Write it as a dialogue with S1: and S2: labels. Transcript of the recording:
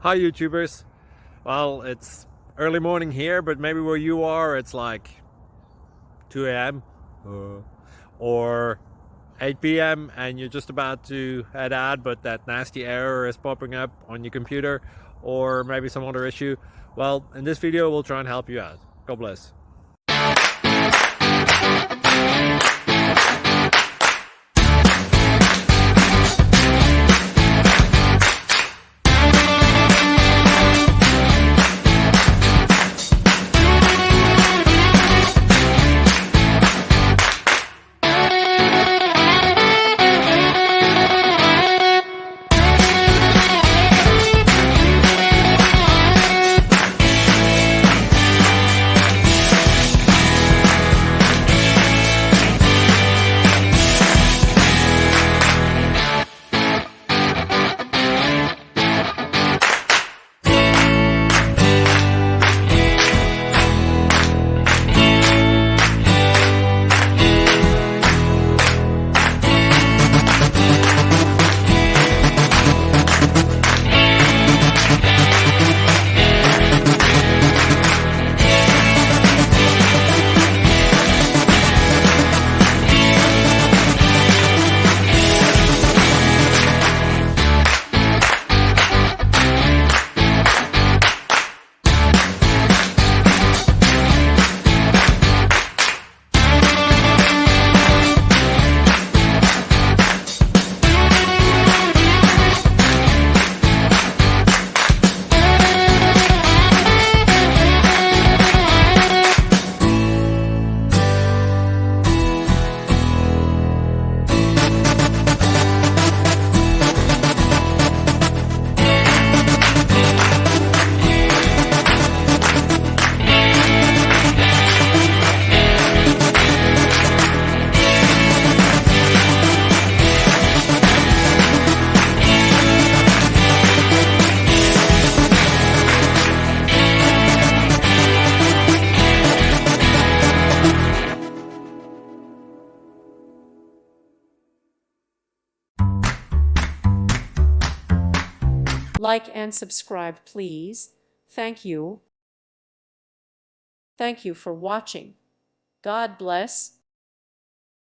S1: Hi YouTubers. Well, it's early morning here, but maybe where you are it's like 2 a.m. or 8 p.m. and you're just about to head out, but that nasty error is popping up on your computer, or maybe some other issue. Well, in this video we'll try and help you out. God bless.
S2: Like and subscribe, please. Thank you. Thank you for watching. God bless.